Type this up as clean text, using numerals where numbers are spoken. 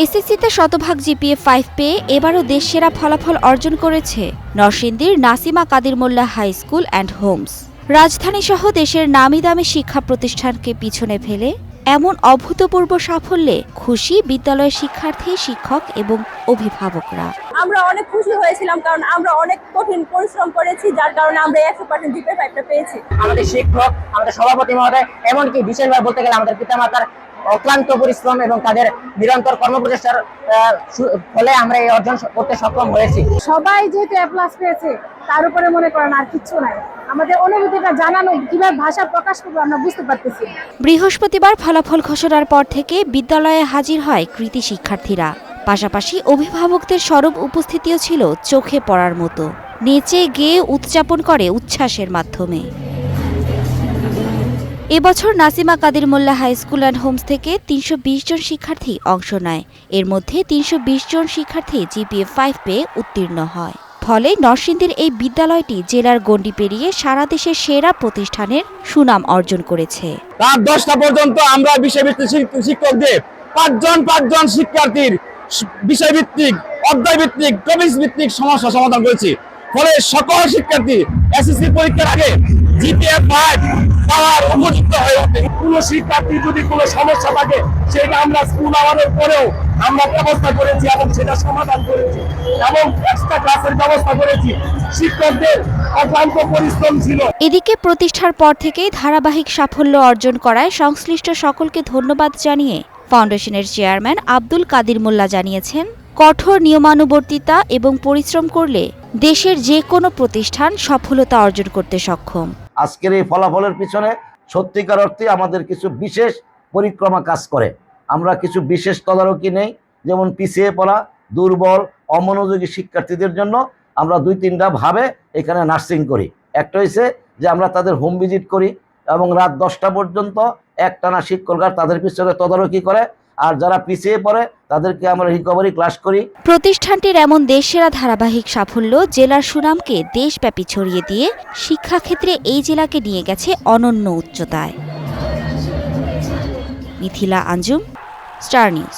এসএসসিতে শতভাগ জিপিএ 5 পেয়ে এবারও দেশসেরা ফলাফল অর্জন করেছে নরসিংদীর নাসিমা কাদির মোল্লা হাই স্কুল অ্যান্ড হোমস। রাজধানীসহ দেশের নামিদামি শিক্ষা প্রতিষ্ঠানকে পিছনে ফেলে এমন অভূতপূর্ব সাফল্যে খুশি বিদ্যালয়ের শিক্ষার্থী, শিক্ষক এবং অভিভাবকরা। আমরা অনেক খুশি হয়েছিলাম, কারণ আমরা অনেক কঠিন পরিশ্রম করেছি, যার কারণে আমরা 100% জিপিএ 5টা পেয়েছি। আমাদের শিক্ষক, আমাদের সভাপতি মহোদয়, এমনকি বিশেষভাবে বলতে গেলে আমাদের পিতামাতার অক্লান্ত পরিশ্রম এবং তাদের নিরন্তর কর্মপ্রচেষ্টার ফলে আমরা এই অর্জন করতে সক্ষম হয়েছি। সবাই যেহেতু এ প্লাস পেয়েছে, তার উপরে মনে করেন আর কিচ্ছু নাই। আমাদের অনুভূতিটা জানানো, কিভাবে ভাষা প্রকাশ করবো আমরা বুঝতে পারতেছি। বৃহস্পতিবার ফলাফল ঘোষণার পর থেকে বিদ্যালয়ে হাজির হয় কৃতী শিক্ষার্থীরা। পাশাপাশি অভিভাবকদের সরব উপস্থিতিও ছিল চোখে পড়ার মতো। নেচে গেয়ে উদযাপন করে উচ্ছ্বাসের মাধ্যমে। এবছর নাসিমা কাদির মোল্লা হাই স্কুল অ্যান্ড হোমস থেকে ৩২০ জন শিক্ষার্থী অংশ নেয়। এর মধ্যে ৩২০ জন শিক্ষার্থী জিপিএ 5 পেয়ে উত্তীর্ণ হয়। ফলে নরসিংদীর এই বিদ্যালয়টি জেলার গণ্ডি পেরিয়ে সারা দেশের সেরা প্রতিষ্ঠানের সুনাম অর্জন করেছে। রাত 10টা পর্যন্ত আমরা বিষয়ভিত্তিক শিক্ষকদের পাঁচজন শিক্ষার্থীর বিষয়ভিত্তিক, অধ্যায়ভিত্তিক, টপিক ভিত্তিক সমস্যা সমাধান করেছি। ফলে সকল শিক্ষার্থী এসএসসি পরীক্ষার আগে জিপিএ 5 পাওয়ার উপযুক্ত হয়ে ওঠে। কোনো শিক্ষার্থী যদি কোনো সমস্যা থাকে, সেটা আমরা স্কুল আমাদের পরেও আমরা ব্যবস্থা করেছি এবং সেটা সমাধান করেছি এবং এক্সট্রা ক্লাসের ব্যবস্থা করেছি। শিক্ষকদের অক্লান্ত পরিশ্রম ছিল। এদিকে প্রতিষ্ঠার পর থেকেই ধারাবাহিক সাফল্য অর্জন করায় সংশ্লিষ্ট সকলকে ধন্যবাদ জানিয়ে ফাউন্ডেশনের চেয়ারম্যান আব্দুল কাদির মোল্লা জানিয়েছেন, কঠোর নিয়মানুবর্তিতা এবং পরিশ্রম করলে দেশের যে কোনো প্রতিষ্ঠান সফলতা অর্জন করতে সক্ষম। আজকের এই ফলাফলের পিছনে সত্যিকার অর্থে আমাদের কিছু বিশেষ পরিক্রমা কাজ করে। আমরা কিছু বিশেষ তদারকি নেই, যেমন পিছিয়ে পড়া, দুর্বল, অমনোযোগী শিক্ষার্থীদের জন্য আমরা 2-3টা ভাবে এখানে নার্সিং করি। একটা হয়েছে যে আমরা তাদের হোম ভিজিট করি এবং রাত 10টা পর্যন্ত একটানা শিক্ষকরা তাদের পিছনে তদারকি করে, আর যারা পিছিয়ে পড়ে তাদেরকে আমরা রিকভারি ক্লাস করি। প্রতিষ্ঠানটির এমন দেশসেরা ধারাবাহিক সাফল্য জেলার সুনামকে দেশব্যাপী ছড়িয়ে দিয়ে শিক্ষাক্ষেত্রে এই জেলাকে নিয়ে গেছে অনন্য উচ্চতায়। Mithila Anjum, star news.